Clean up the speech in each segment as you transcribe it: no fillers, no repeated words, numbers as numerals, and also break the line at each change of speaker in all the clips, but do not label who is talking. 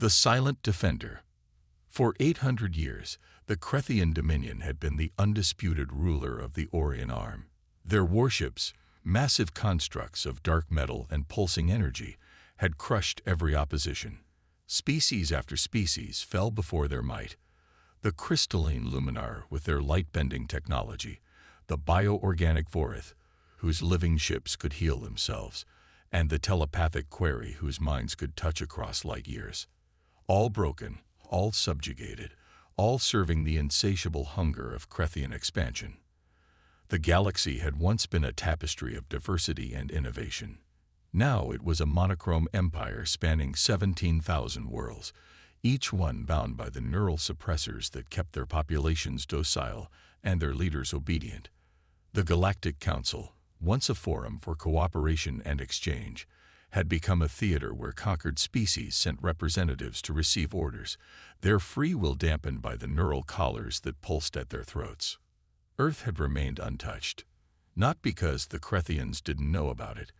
The Silent Defender. For 800 years, the Krethian Dominion had been the undisputed ruler of the Orion Arm. Their warships, massive constructs of dark metal and pulsing energy, had crushed every opposition. Species after species fell before their might. The crystalline Luminar with their light-bending technology, the bioorganic Vorith, whose living ships could heal themselves, and the telepathic Query whose minds could touch across light years. All broken, all subjugated, all serving the insatiable hunger of Krethian expansion. The galaxy had once been a tapestry of diversity and innovation. Now it was a monochrome empire spanning 17,000 worlds, each one bound by the neural suppressors that kept their populations docile and their leaders obedient. The Galactic Council, once a forum for cooperation and exchange, had become a theater where conquered species sent representatives to receive orders, their free will dampened by the neural collars that pulsed at their throats. Earth had remained untouched, not because the Krethians didn't know about it.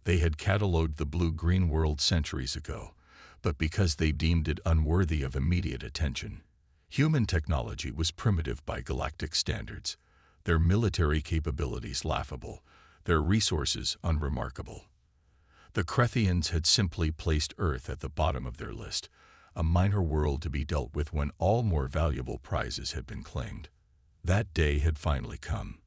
They had catalogued the blue-green world centuries ago, but because they deemed it unworthy of immediate attention. Human technology was primitive by galactic standards, their military capabilities laughable, their resources unremarkable. The Krethians had simply placed Earth at the bottom of their list, a minor world to be dealt with when all more valuable prizes had been claimed. That day had finally come.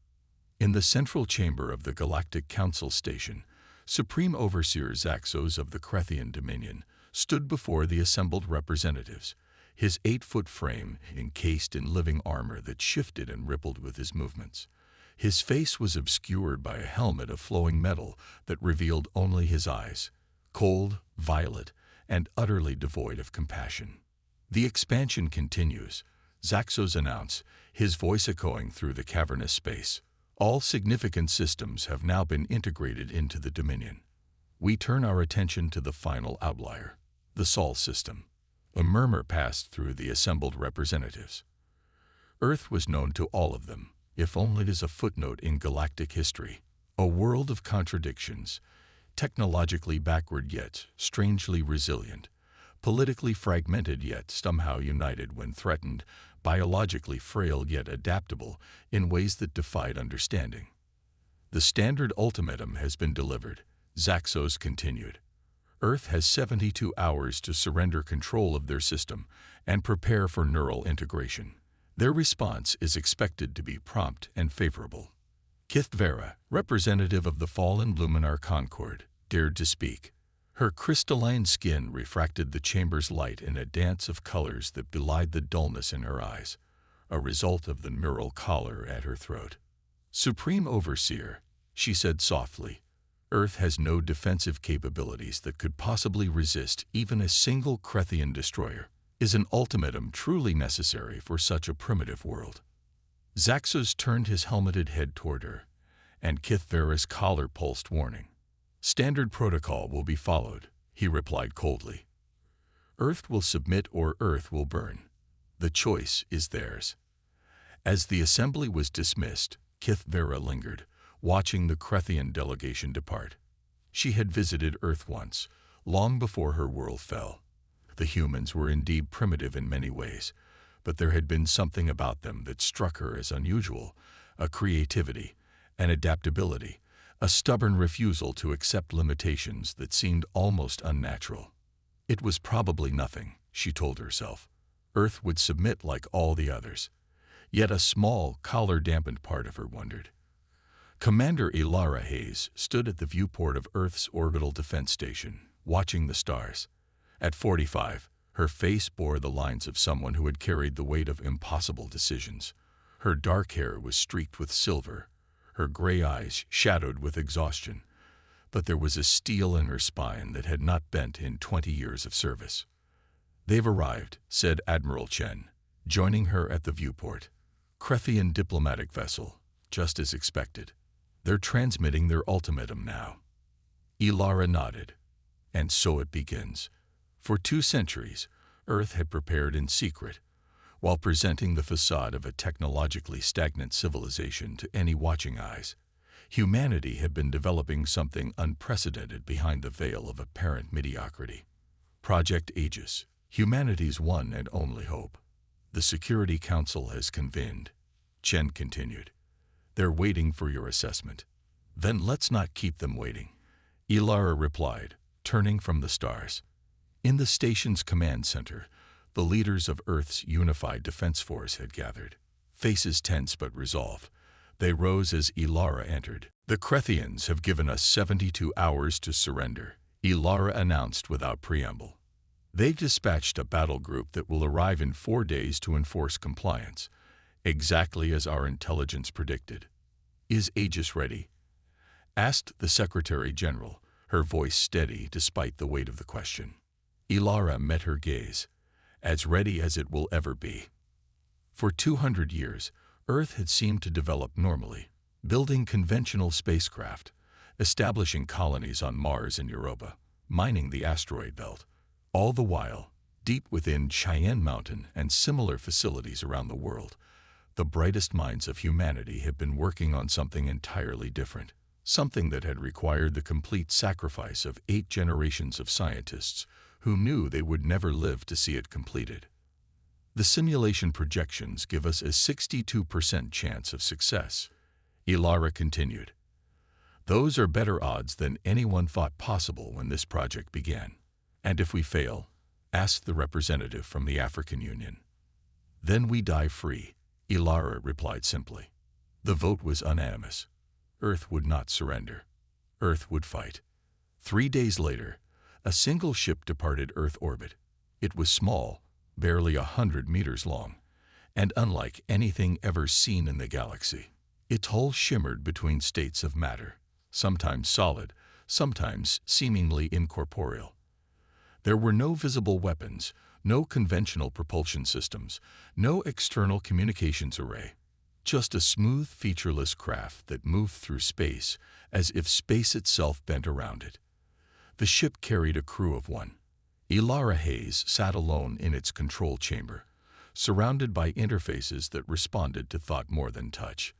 In the central chamber of the Galactic Council Station, Supreme Overseer Zaxos of the Krethian Dominion stood before the assembled representatives, his 8-foot frame encased in living armor that shifted and rippled with his movements. His face was obscured by a helmet of flowing metal that revealed only his eyes, cold, violet, and utterly devoid of compassion. "The expansion continues," Zaxos announced, his voice echoing through the cavernous space. "All significant systems have now been integrated into the Dominion. We turn our attention to the final outlier, the Sol system." A murmur passed through the assembled representatives. Earth was known to all of them, if only as a footnote in galactic history, a world of contradictions, technologically backward yet strangely resilient, politically fragmented yet somehow united when threatened, biologically frail yet adaptable in ways that defied understanding. "The standard ultimatum has been delivered," Zaxos continued. "Earth has 72 hours to surrender control of their system and prepare for neural integration. Their response is expected to be prompt and favorable." Kithvera, representative of the fallen Luminar Concord, dared to speak. Her crystalline skin refracted the chamber's light in a dance of colors that belied the dullness in her eyes, a result of the neural collar at her throat. "Supreme Overseer," she said softly, "Earth has no defensive capabilities that could possibly resist even a single Krethian destroyer. Is an ultimatum truly necessary for such a primitive world?" Zaxos turned his helmeted head toward her, and Kithvera's collar pulsed warning. "Standard protocol will be followed," he replied coldly. "Earth will submit or Earth will burn. The choice is theirs." As the assembly was dismissed, Kithvera lingered, watching the Krethian delegation depart. She had visited Earth once, long before her world fell. The humans were indeed primitive in many ways, but there had been something about them that struck her as unusual, a creativity, an adaptability, a stubborn refusal to accept limitations that seemed almost unnatural. It was probably nothing, she told herself. Earth would submit like all the others. Yet a small, collar-dampened part of her wondered. Commander Ilara Hayes stood at the viewport of Earth's orbital defense station, watching the stars. At 45, her face bore the lines of someone who had carried the weight of impossible decisions. Her dark hair was streaked with silver, her gray eyes shadowed with exhaustion, but there was a steel in her spine that had not bent in 20 years of service. "They've arrived," said Admiral Chen, joining her at the viewport. "Krethian diplomatic vessel, just as expected. They're transmitting their ultimatum now." Ilara nodded. "And so it begins." For 2 centuries, Earth had prepared in secret, while presenting the facade of a technologically stagnant civilization to any watching eyes. Humanity had been developing something unprecedented behind the veil of apparent mediocrity. Project Aegis, Humanity's one and only hope. The Security Council has convened. Chen continued. They're waiting for your assessment. Then let's not keep them waiting. Ilara replied, turning from the stars. In the station's command center, the leaders of Earth's unified defense force had gathered. Faces tense but resolved. They rose as Ilara entered. The Crethians have given us 72 hours to surrender, Ilara announced without preamble. They've dispatched a battle group that will arrive in 4 days to enforce compliance, exactly as our intelligence predicted. Is Aegis ready? Asked the Secretary General, her voice steady despite the weight of the question. Ilara met her gaze. As ready as it will ever be. For 200 years, Earth had seemed to develop normally, building conventional spacecraft, establishing colonies on Mars and Europa, mining the asteroid belt. All the while, deep within Cheyenne Mountain and similar facilities around the world, the brightest minds of humanity had been working on something entirely different, something that had required the complete sacrifice of 8 generations of scientists who knew they would never live to see it completed. The simulation projections give us a 62% chance of success, Ilara continued. Those are better odds than anyone thought possible when this project began. And if we fail, asked the representative from the African Union. Then we die free, Ilara replied simply. The vote was unanimous. Earth would not surrender. Earth would fight. 3 days later, a single ship departed Earth orbit. It was small, barely 100 meters long, and unlike anything ever seen in the galaxy. Its hull shimmered between states of matter, sometimes solid, sometimes seemingly incorporeal. There were no visible weapons, no conventional propulsion systems, no external communications array, just a smooth, featureless craft that moved through space as if space itself bent around it. The ship carried a crew of 1. Ilara Hayes sat alone in its control chamber, surrounded by interfaces that responded to thought more than touch.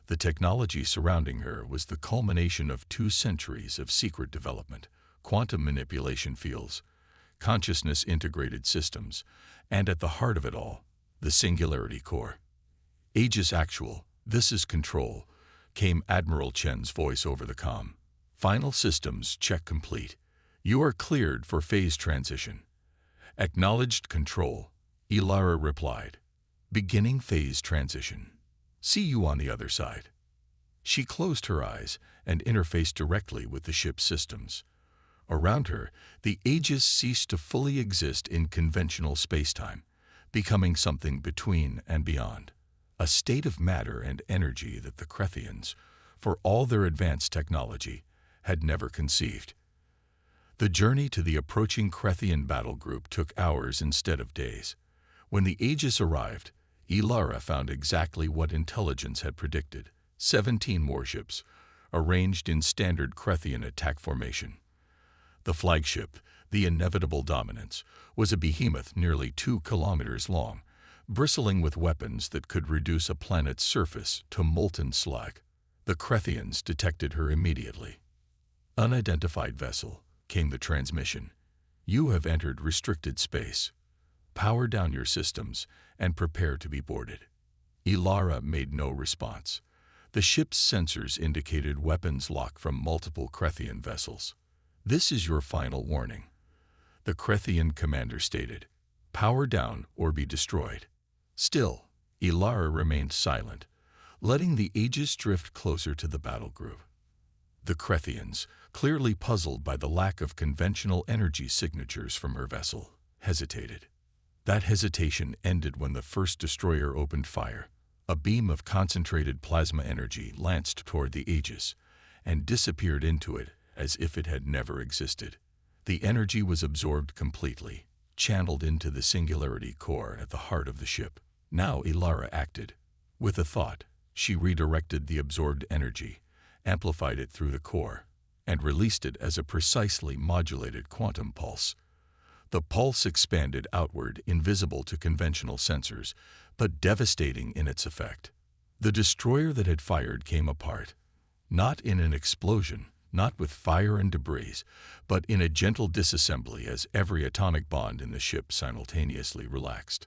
The technology surrounding her was the culmination of 2 centuries of secret development, quantum manipulation fields, consciousness-integrated systems, and at the heart of it all, the Singularity Core. Aegis Actual, this is Control, came Admiral Chen's voice over the comm. Final systems check complete. You are cleared for phase transition. Acknowledged Control, Ilara replied. Beginning phase transition. See you on the other side. She closed her eyes and interfaced directly with the ship's systems. Around her, the Aegis ceased to fully exist in conventional spacetime, becoming something between and beyond. A state of matter and energy that the Crethians, for all their advanced technology, had never conceived. The journey to the approaching Crethian battle group took hours instead of days. When the Aegis arrived, Ilara found exactly what intelligence had predicted: 17 warships, arranged in standard Crethian attack formation. The flagship, the Inevitable Dominance, was a behemoth nearly 2 kilometers long, bristling with weapons that could reduce a planet's surface to molten slag. The Crethians detected her immediately. Unidentified vessel, came the transmission. You have entered restricted space. Power down your systems and prepare to be boarded. Ilara made no response. The ship's sensors indicated weapons lock from multiple Crethian vessels. This is your final warning, the Crethian commander stated. Power down or be destroyed. Still, Ilara remained silent, letting the Aegis drift closer to the battle group. The Crethians, clearly puzzled by the lack of conventional energy signatures from her vessel, hesitated. That hesitation ended when the first destroyer opened fire. A beam of concentrated plasma energy lanced toward the Aegis and disappeared into it as if it had never existed. The energy was absorbed completely, channeled into the Singularity Core at the heart of the ship. Now Ilara acted. With a thought, she redirected the absorbed energy, amplified it through the core, and released it as a precisely modulated quantum pulse. The pulse expanded outward, invisible to conventional sensors, but devastating in its effect. The destroyer that had fired came apart, not in an explosion, not with fire and debris, but in a gentle disassembly as every atomic bond in the ship simultaneously relaxed.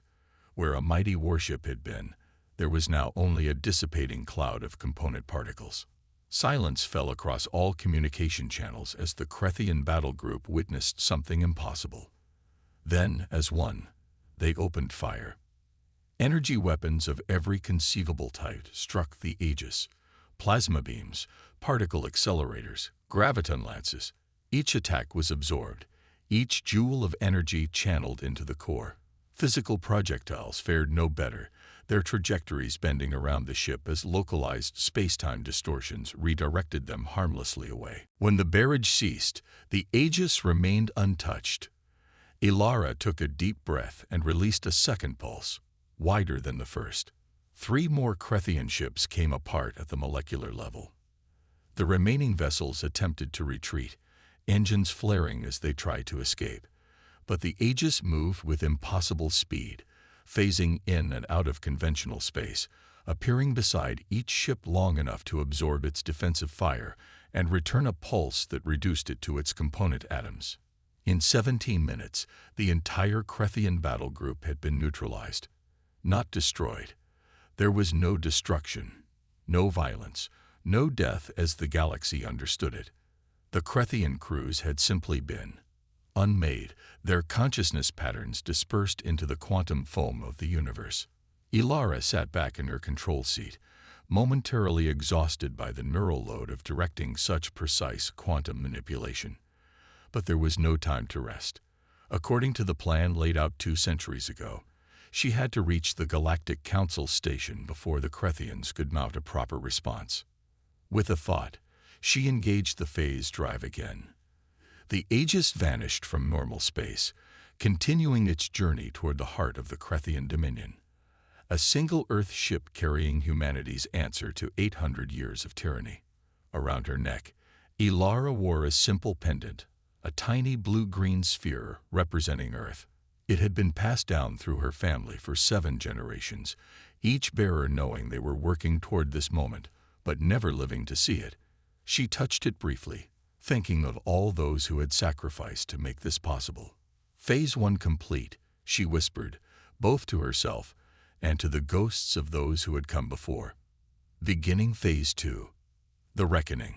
Where a mighty warship had been, there was now only a dissipating cloud of component particles. Silence fell across all communication channels as the Crethian battle group witnessed something impossible. Then, as one, they opened fire. Energy weapons of every conceivable type struck the Aegis. Plasma beams, particle accelerators, graviton lances. Each attack was absorbed, each joule of energy channeled into the core. Physical projectiles fared no better, their trajectories bending around the ship as localized space-time distortions redirected them harmlessly away. When the barrage ceased, the Aegis remained untouched. Ilara took a deep breath and released a second pulse, wider than the first. 3 more Crethian ships came apart at the molecular level. The remaining vessels attempted to retreat, engines flaring as they tried to escape. But the Aegis moved with impossible speed, phasing in and out of conventional space, appearing beside each ship long enough to absorb its defensive fire and return a pulse that reduced it to its component atoms. In 17 minutes, the entire Crethian battle group had been neutralized, not destroyed. There was no destruction, no violence, no death as the galaxy understood it. The Crethian crews had simply been unmade, their consciousness patterns dispersed into the quantum foam of the universe. Ilara sat back in her control seat, momentarily exhausted by the neural load of directing such precise quantum manipulation. But there was no time to rest. According to the plan laid out 2 centuries ago, she had to reach the Galactic Council station before the Crethians could mount a proper response. With a thought, she engaged the phase drive again. The Aegis vanished from normal space, continuing its journey toward the heart of the Crethian Dominion. A single Earth ship carrying humanity's answer to 800 years of tyranny. Around her neck, Ilara wore a simple pendant, a tiny blue-green sphere representing Earth. It had been passed down through her family for 7 generations, each bearer knowing they were working toward this moment, but never living to see it. She touched it briefly, thinking of all those who had sacrificed to make this possible. Phase 1 complete, she whispered, both to herself and to the ghosts of those who had come before. Beginning Phase 2. The Reckoning.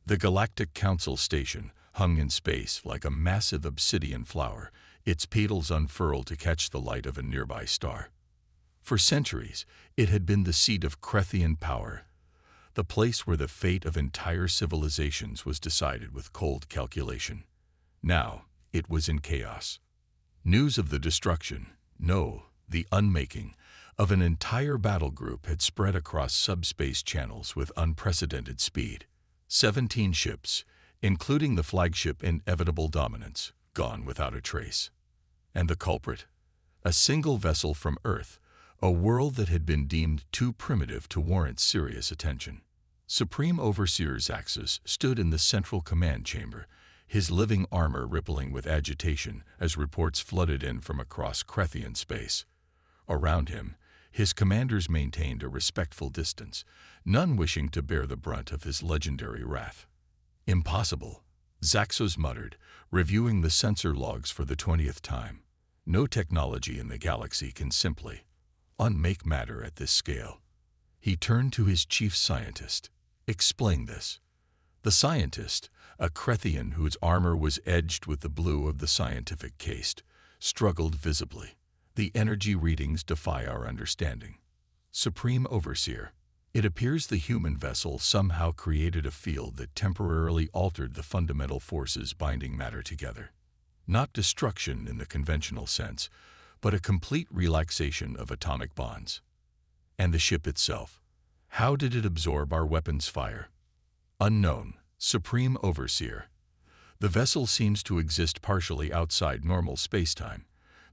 The Galactic Council station hung in space like a massive obsidian flower, its petals unfurled to catch the light of a nearby star. For centuries, it had been the seat of Crethian power, the place where the fate of entire civilizations was decided with cold calculation. Now, it was in chaos. News of the destruction, no, the unmaking, of an entire battle group had spread across subspace channels with unprecedented speed. 17 ships, including the flagship Inevitable Dominance, gone without a trace. And the culprit? A single vessel from Earth, a world that had been deemed too primitive to warrant serious attention. Supreme Overseer Zaxxas stood in the central command chamber, his living armor rippling with agitation as reports flooded in from across Crethian space. Around him, his commanders maintained a respectful distance, none wishing to bear the brunt of his legendary wrath. Impossible, Zaxxas muttered, reviewing the sensor logs for the 20th time. No technology in the galaxy can simply unmake matter at this scale. He turned to his chief scientist. Explain this. The scientist, a Crethian whose armor was edged with the blue of the scientific caste, struggled visibly. The energy readings defy our understanding. Supreme Overseer, it appears the human vessel somehow created a field that temporarily altered the fundamental forces binding matter together. Not destruction in the conventional sense, but a complete relaxation of atomic bonds. And the ship itself? How did it absorb our weapons' fire? Unknown, Supreme Overseer. The vessel seems to exist partially outside normal spacetime,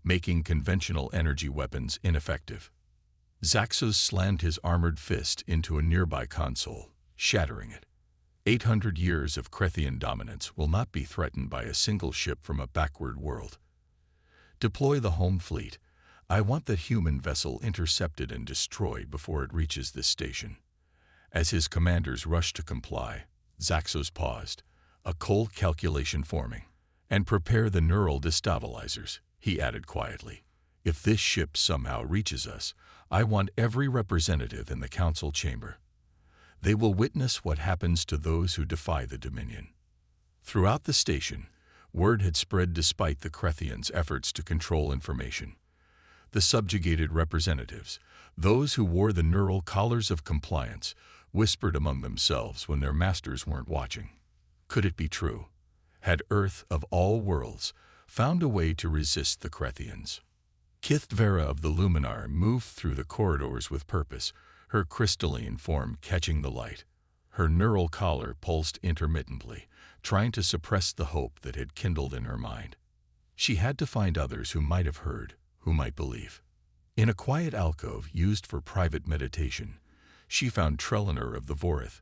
making conventional energy weapons ineffective. Zaxxas slammed his armored fist into a nearby console, shattering it. 800 years of Crethian dominance will not be threatened by a single ship from a backward world. Deploy the home fleet. I want that human vessel intercepted and destroyed before it reaches this station. As his commanders rushed to comply, Zaxos paused, a cold calculation forming. "And prepare the neural destabilizers," he added quietly. "If this ship somehow reaches us, I want every representative in the council chamber. They will witness what happens to those who defy the Dominion." Throughout the station, word had spread despite the Krethians' efforts to control information. The subjugated representatives, those who wore the neural collars of compliance, whispered among themselves when their masters weren't watching. Could it be true? Had Earth, of all worlds, found a way to resist the Krethians? Kithvera of the Luminar moved through the corridors with purpose, her crystalline form catching the light. Her neural collar pulsed intermittently, trying to suppress the hope that had kindled in her mind. She had to find others who might have heard, who might believe. In a quiet alcove used for private meditation, she found Trellinor of the Vorith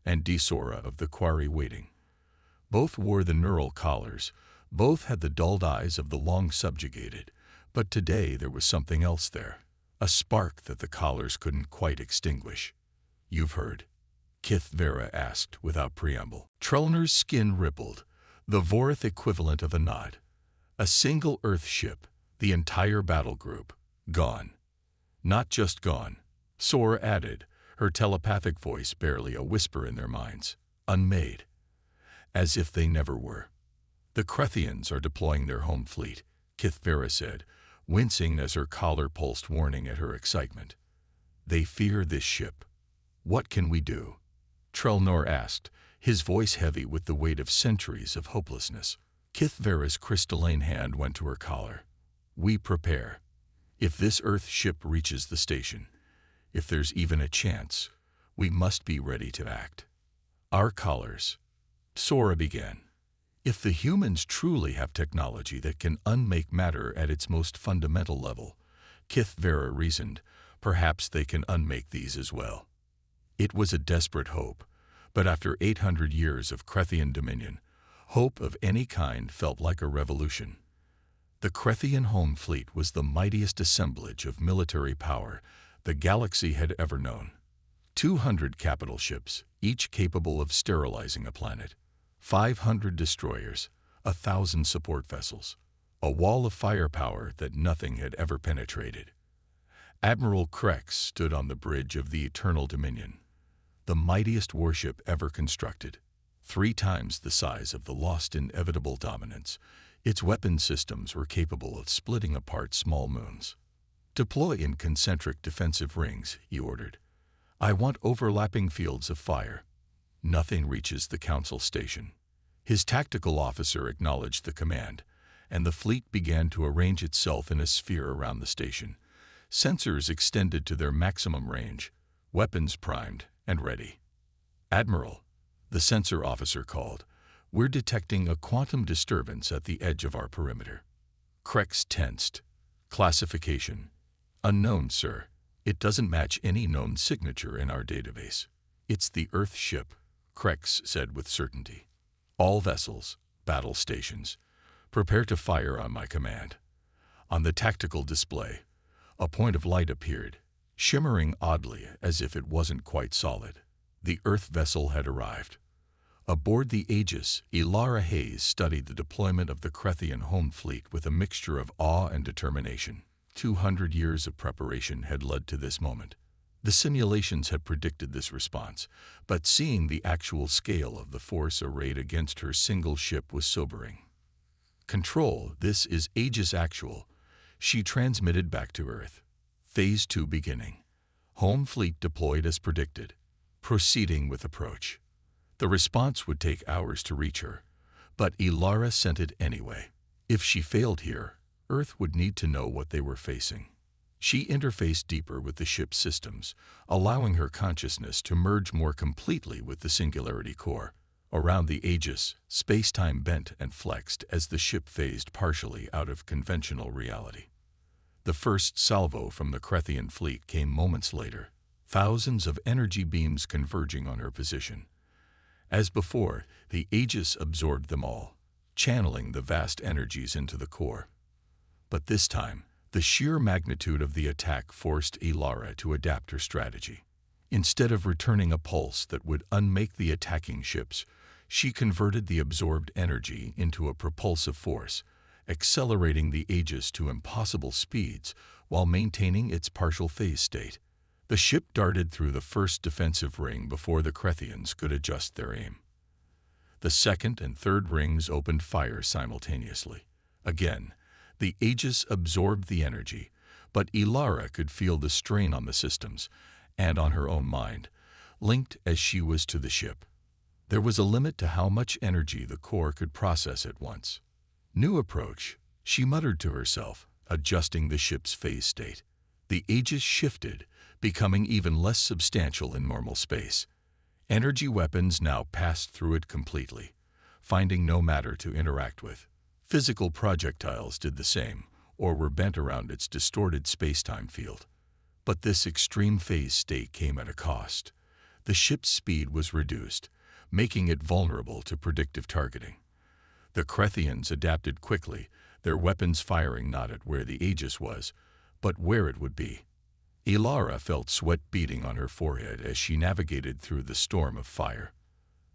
and Desora of the Quarry waiting. Both wore the neural collars, both had the dulled eyes of the long subjugated, but today there was something else there, a spark that the collars couldn't quite extinguish. "You've heard?" Kithvera asked without preamble. Trellinor's skin rippled, the Vorith equivalent of a nod. A single Earth ship, the entire battle group, gone. Not just gone, Sora added, her telepathic voice barely a whisper in their minds. Unmade. As if they never were. "The Krethians are deploying their home fleet," Kithvera said, wincing as her collar pulsed warning at her excitement. "They fear this ship. What can we do?" Trellinor asked, his voice heavy with the weight of centuries of hopelessness. Kithvera's crystalline hand went to her collar. "We prepare. If this Earth ship reaches the station, if there's even a chance, we must be ready to act." "Our collars," Sora began. "If the humans truly have technology that can unmake matter at its most fundamental level," Kithvera reasoned, "perhaps they can unmake these as well." It was a desperate hope, but after 800 years of Krethian dominion, hope of any kind felt like a revolution. The Krethian home fleet was the mightiest assemblage of military power the galaxy had ever known. 200 capital ships, each capable of sterilizing a planet. 500 destroyers, 1,000 support vessels. A wall of firepower that nothing had ever penetrated. Admiral Krex stood on the bridge of the Eternal Dominion. The mightiest warship ever constructed. 3 times the size of the lost inevitable dominance, its weapon systems were capable of splitting apart small moons. "Deploy in concentric defensive rings," he ordered. "I want overlapping fields of fire. Nothing reaches the council station." His tactical officer acknowledged the command, and the fleet began to arrange itself in a sphere around the station. Sensors extended to their maximum range, weapons primed and ready. "Admiral," the sensor officer called, "we're detecting a quantum disturbance at the edge of our perimeter." Krex tensed. "Classification: unknown, sir. It doesn't match any known signature in our database." "It's the Earth ship," Krex said with certainty. "All vessels, battle stations, prepare to fire on my command." On the tactical display, a point of light appeared, shimmering oddly as if it wasn't quite solid. The Earth vessel had arrived. Aboard the Aegis, Ilara Hayes studied the deployment of the Krethian home fleet with a mixture of awe and determination. 200 years of preparation had led to this moment. The simulations had predicted this response, but seeing the actual scale of the force arrayed against her single ship was sobering. "Control, this is Aegis Actual," she transmitted back to Earth. "Phase 2 beginning. Home fleet deployed as predicted. Proceeding with approach." The response would take hours to reach her, but Ilara sent it anyway. If she failed here, Earth would need to know what they were facing. She interfaced deeper with the ship's systems, allowing her consciousness to merge more completely with the Singularity core. Around the Aegis, space-time bent and flexed as the ship phased partially out of conventional reality. The first salvo from the Krethian fleet came moments later, thousands of energy beams converging on her position. As before, the Aegis absorbed them all, channeling the vast energies into the core. But this time, the sheer magnitude of the attack forced Ilara to adapt her strategy. Instead of returning a pulse that would unmake the attacking ships, she converted the absorbed energy into a propulsive force, accelerating the Aegis to impossible speeds while maintaining its partial phase state. The ship darted through the first defensive ring before the Crethians could adjust their aim. The second and third rings opened fire simultaneously. Again, the Aegis absorbed the energy, but Ilara could feel the strain on the systems and on her own mind, linked as she was to the ship. There was a limit to how much energy the core could process at once. New approach, she muttered to herself, adjusting the ship's phase state. The Aegis shifted, becoming even less substantial in normal space. Energy weapons now passed through it completely, finding no matter to interact with. Physical projectiles did the same, or were bent around its distorted space-time field. But this extreme phase state came at a cost. The ship's speed was reduced, making it vulnerable to predictive targeting. The Crethians adapted quickly, their weapons firing not at where the Aegis was, but where it would be. Ilara felt sweat beading on her forehead as she navigated through the storm of fire.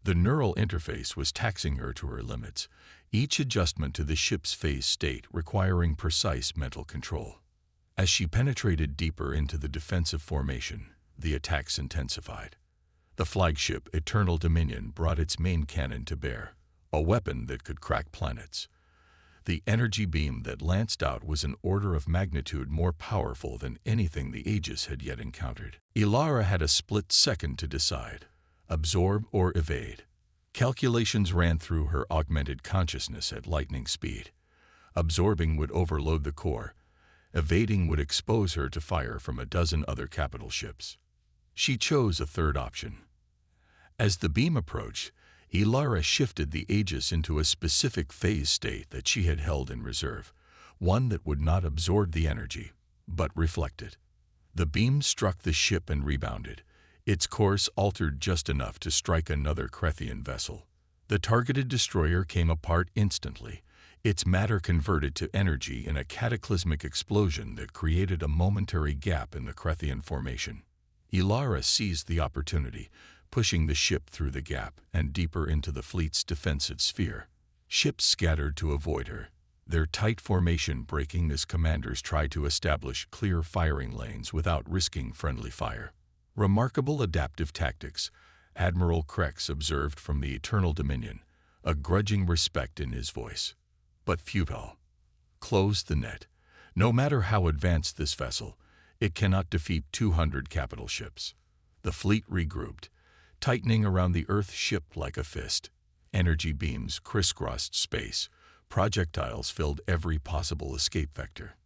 The neural interface was taxing her to her limits, each adjustment to the ship's phase state requiring precise mental control. As she penetrated deeper into the defensive formation, the attacks intensified. The flagship Eternal Dominion brought its main cannon to bear, a weapon that could crack planets. The energy beam that lanced out was an order of magnitude more powerful than anything the Aegis had yet encountered. Ilara had a split second to decide: absorb or evade. Calculations ran through her augmented consciousness at lightning speed. Absorbing would overload the core. Evading would expose her to fire from a dozen other capital ships. She chose a third option. As the beam approached, Ilara shifted the Aegis into a specific phase state that she had held in reserve, one that would not absorb the energy, but reflect it. The beam struck the ship and rebounded, its course altered just enough to strike another Crethian vessel. The targeted destroyer came apart instantly, its matter converted to energy in a cataclysmic explosion that created a momentary gap in the Crethian formation. Ilara seized the opportunity, pushing the ship through the gap and deeper into the fleet's defensive sphere. Ships scattered to avoid her, their tight formation breaking as commanders tried to establish clear firing lanes without risking friendly fire. Remarkable adaptive tactics, Admiral Krex observed from the Eternal Dominion, a grudging respect in his voice. But futile. Close the net. No matter how advanced this vessel, it cannot defeat 200 capital ships. The fleet regrouped, tightening around the Earth ship like a fist. Energy beams crisscrossed space. Projectiles filled every possible escape vector.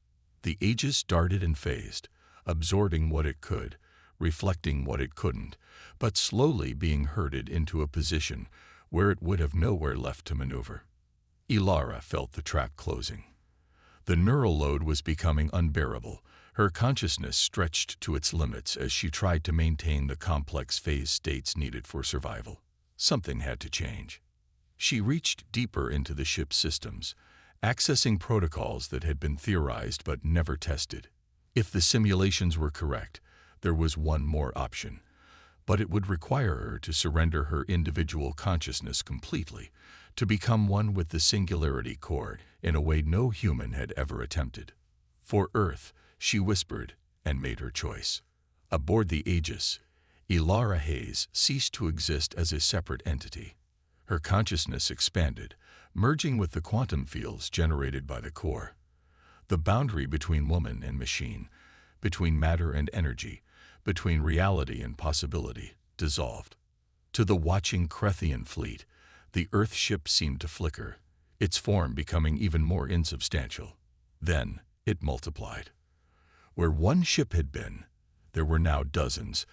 The Aegis darted and phased, absorbing what it could, reflecting what it couldn't, but slowly being herded into a position where it would have nowhere left to maneuver. Ilara felt the trap closing. The neural load was becoming unbearable. Her consciousness stretched to its limits as she tried to maintain the complex phase states needed for survival. Something had to change. She reached deeper into the ship's systems, accessing protocols that had been theorized but never tested. If the simulations were correct, there was one more option, but it would require her to surrender her individual consciousness completely, to become one with the Singularity Core in a way no human had ever attempted. For Earth, she whispered and made her choice. Aboard the Aegis, Ilara Hayes ceased to exist as a separate entity. Her consciousness expanded, merging with the quantum fields generated by the core. The boundary between woman and machine, between matter and energy, between reality and possibility, dissolved. To the watching Crethian fleet, the Earth ship seemed to flicker, its form becoming even more insubstantial. Then it multiplied. Where one ship had been, there were now dozens,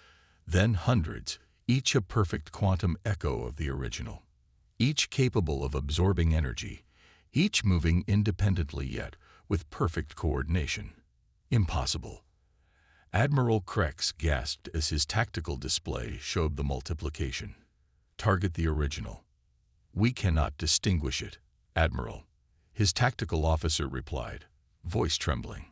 then hundreds, each a perfect quantum echo of the original. Each capable of absorbing energy, each moving independently yet with perfect coordination. Impossible. Admiral Krex gasped as his tactical display showed the multiplication. Target the original. We cannot distinguish it, Admiral. His tactical officer replied, voice trembling.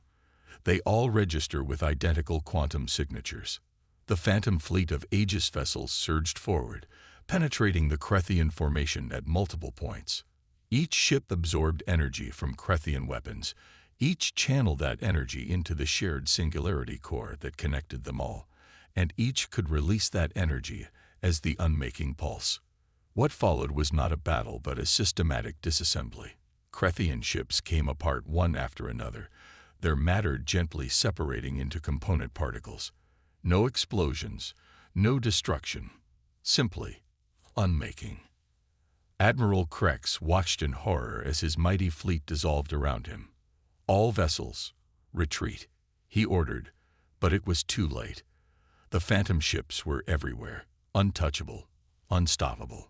They all register with identical quantum signatures. The phantom fleet of Aegis vessels surged forward, penetrating the Crethian formation at multiple points. Each ship absorbed energy from Crethian weapons. Each channeled that energy into the shared singularity core that connected them all, and each could release that energy as the unmaking pulse. What followed was not a battle but a systematic disassembly. Crethian ships came apart one after another, their matter gently separating into component particles. No explosions, no destruction, simply unmaking. Admiral Krex watched in horror as his mighty fleet dissolved around him. All vessels, retreat, he ordered, but it was too late. The phantom ships were everywhere, untouchable, unstoppable.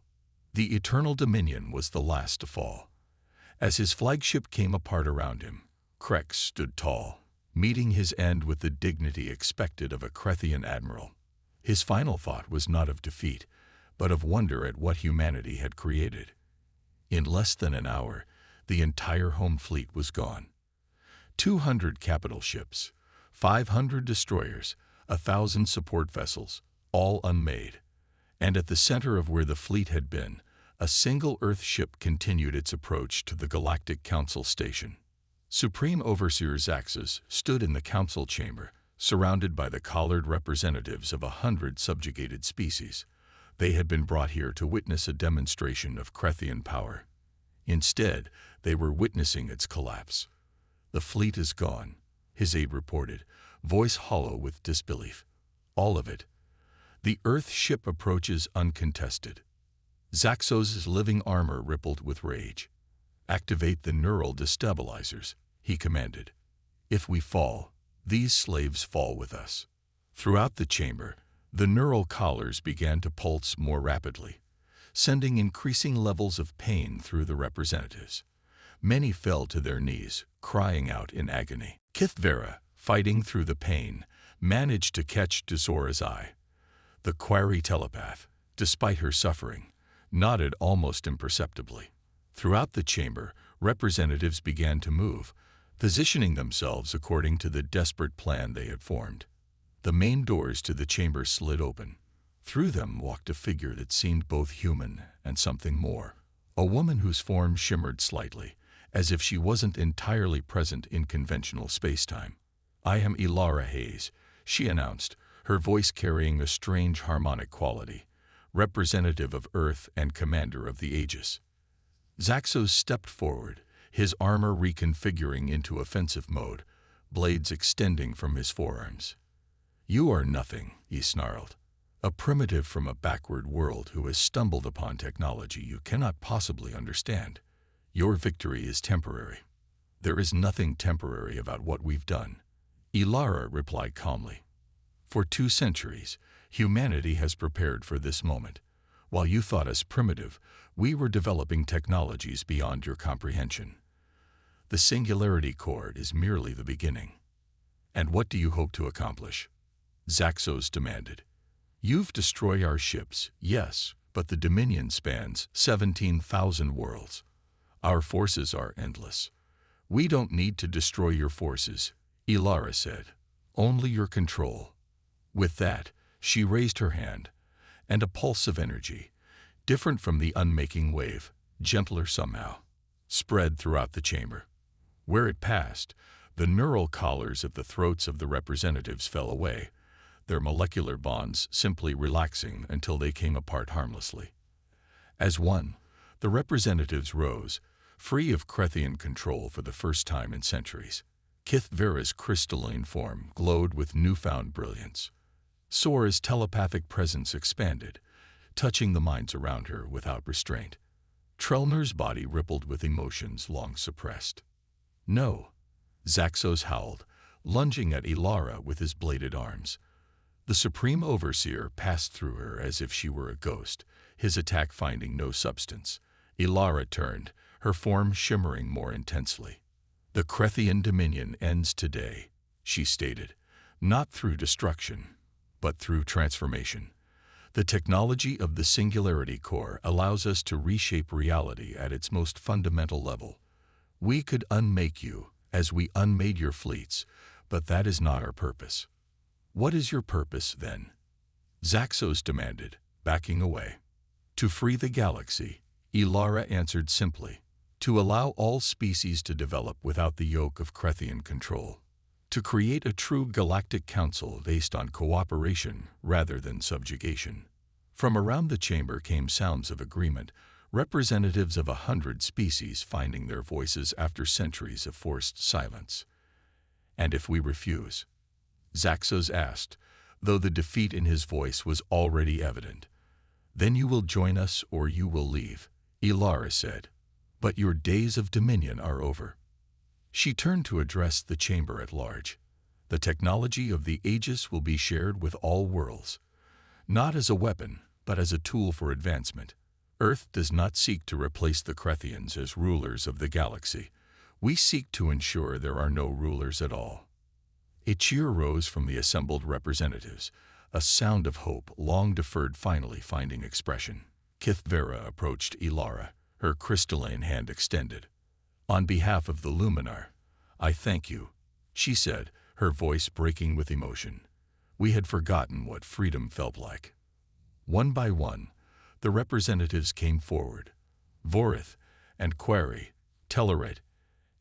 The Eternal Dominion was the last to fall. As his flagship came apart around him, Krex stood tall, meeting his end with the dignity expected of a Crethian admiral. His final thought was not of defeat, but of wonder at what humanity had created. In less than an hour, the entire home fleet was gone. 200 capital ships, 500 destroyers, 1,000 support vessels, all unmade. And at the center of where the fleet had been, a single Earth ship continued its approach to the Galactic Council station. Supreme Overseer Zaxxas stood in the council chamber, surrounded by the collared representatives of 100 subjugated species. They had been brought here to witness a demonstration of Crethian power. Instead, they were witnessing its collapse. "The fleet is gone," his aide reported, voice hollow with disbelief. "All of it. The Earth ship approaches uncontested." Zaxxas' living armor rippled with rage. "Activate the neural destabilizers," he commanded. "If we fall, these slaves fall with us." Throughout the chamber, the neural collars began to pulse more rapidly, sending increasing levels of pain through the representatives. Many fell to their knees, crying out in agony. Kithvera, fighting through the pain, managed to catch Dezora's eye. The Quarry telepath, despite her suffering, nodded almost imperceptibly. Throughout the chamber, representatives began to move, positioning themselves according to the desperate plan they had formed. The main doors to the chamber slid open. Through them walked a figure that seemed both human and something more. A woman whose form shimmered slightly, as if she wasn't entirely present in conventional spacetime. "I am Ilara Hayes," she announced, her voice carrying a strange harmonic quality, representative of Earth and commander of the Aegis. Zaxxas stepped forward, his armor reconfiguring into offensive mode, blades extending from his forearms. "You are nothing," he snarled. "A primitive from a backward world who has stumbled upon technology you cannot possibly understand. Your victory is temporary." "There is nothing temporary about what we've done," Ilara replied calmly. "For 2 centuries, humanity has prepared for this moment. While you thought us primitive, we were developing technologies beyond your comprehension. The singularity core is merely the beginning." "And what do you hope to accomplish?" Zaxxas demanded. "You've destroyed our ships, yes, but the Dominion spans 17,000 worlds. Our forces are endless. We don't need to destroy your forces," Ilara said. "Only your control." With that, she raised her hand, and a pulse of energy, different from the unmaking wave, gentler somehow, spread throughout the chamber. Where it passed, the neural collars at the throats of the representatives fell away, their molecular bonds simply relaxing until they came apart harmlessly. As one, the representatives rose, free of Crethian control for the first time in centuries. Kithvera's crystalline form glowed with newfound brilliance. Sora's telepathic presence expanded, touching the minds around her without restraint. Trellner's body rippled with emotions long suppressed. "No," Zaxxas howled, lunging at Ilara with his bladed arms. The Supreme Overseer passed through her as if she were a ghost, his attack finding no substance. Ilara turned, her form shimmering more intensely. "The Crethian Dominion ends today," she stated, "not through destruction, but through transformation. The technology of the Singularity Core allows us to reshape reality at its most fundamental level. We could unmake you, as we unmade your fleets, but that is not our purpose." "What is your purpose, then?" Zaxos demanded, backing away. To free the galaxy, Ilara answered simply. To allow all species to develop without the yoke of Crethian control. To create a true galactic council based on cooperation rather than subjugation. From around the chamber came sounds of agreement, representatives of 100 species finding their voices after centuries of forced silence. And if we refuse? Zaxos asked, though the defeat in his voice was already evident. Then you will join us or you will leave, Ilara said. But your days of dominion are over. She turned to address the chamber at large. The technology of the Aegis will be shared with all worlds, not as a weapon, but as a tool for advancement. Earth does not seek to replace the Crethians as rulers of the galaxy. We seek to ensure there are no rulers at all. A cheer rose from the assembled representatives, a sound of hope long deferred finally finding expression. Kithvera approached Ilara, her crystalline hand extended. On behalf of the Luminar, I thank you, she said, her voice breaking with emotion. We had forgotten what freedom felt like. One by one, the representatives came forward. Vorith and Query, Tellerite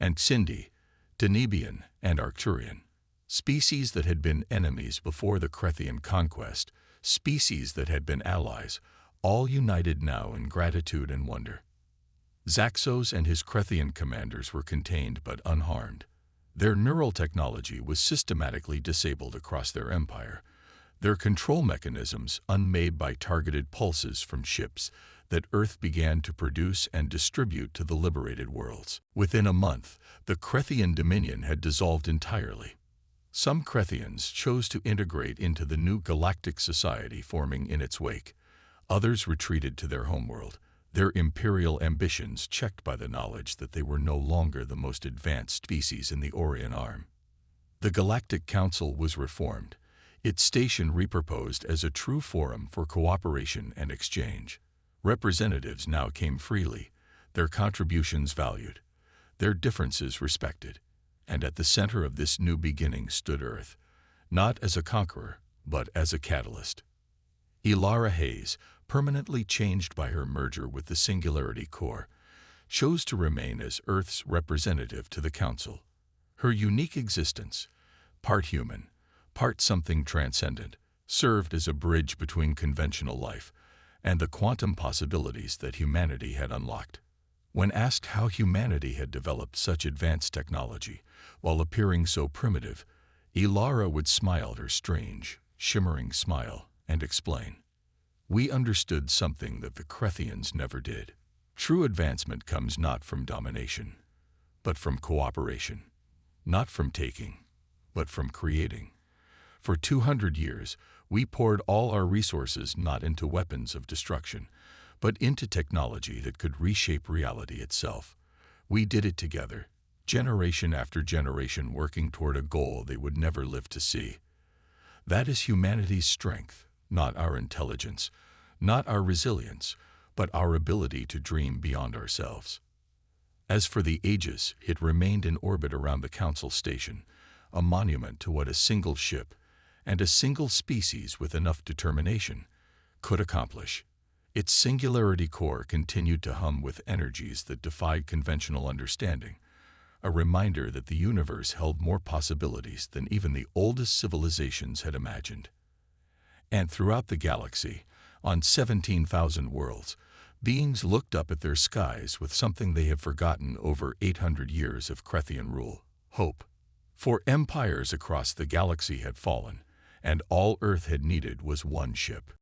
and Cindy, Danebian and Arcturian. Species that had been enemies before the Crethian conquest, species that had been allies, all united now in gratitude and wonder. Zaxos and his Crethian commanders were contained but unharmed. Their neural technology was systematically disabled across their empire, their control mechanisms unmade by targeted pulses from ships that Earth began to produce and distribute to the liberated worlds. Within a month, the Crethian dominion had dissolved entirely. Some Crethians chose to integrate into the new galactic society forming in its wake. Others retreated to their homeworld, their imperial ambitions checked by the knowledge that they were no longer the most advanced species in the Orion Arm. The Galactic Council was reformed, its station repurposed as a true forum for cooperation and exchange. Representatives now came freely, their contributions valued, their differences respected. And at the center of this new beginning stood Earth, not as a conqueror, but as a catalyst. Ilara Hayes, permanently changed by her merger with the Singularity Core, chose to remain as Earth's representative to the Council. Her unique existence, part human, part something transcendent, served as a bridge between conventional life and the quantum possibilities that humanity had unlocked. When asked how humanity had developed such advanced technology, while appearing so primitive, Ilara would smile her strange, shimmering smile and explain. We understood something that the Crethians never did. True advancement comes not from domination, but from cooperation. Not from taking, but from creating. For 200 years, we poured all our resources not into weapons of destruction, but into technology that could reshape reality itself. We did it together, generation after generation working toward a goal they would never live to see. That is humanity's strength, not our intelligence, not our resilience, but our ability to dream beyond ourselves. As for the Aegis, it remained in orbit around the Council Station, a monument to what a single ship and a single species with enough determination could accomplish. Its Singularity Core continued to hum with energies that defied conventional understanding, a reminder that the universe held more possibilities than even the oldest civilizations had imagined. And throughout the galaxy, on 17,000 worlds, beings looked up at their skies with something they had forgotten over 800 years of Crethian rule: hope. For empires across the galaxy had fallen, and all Earth had needed was one ship.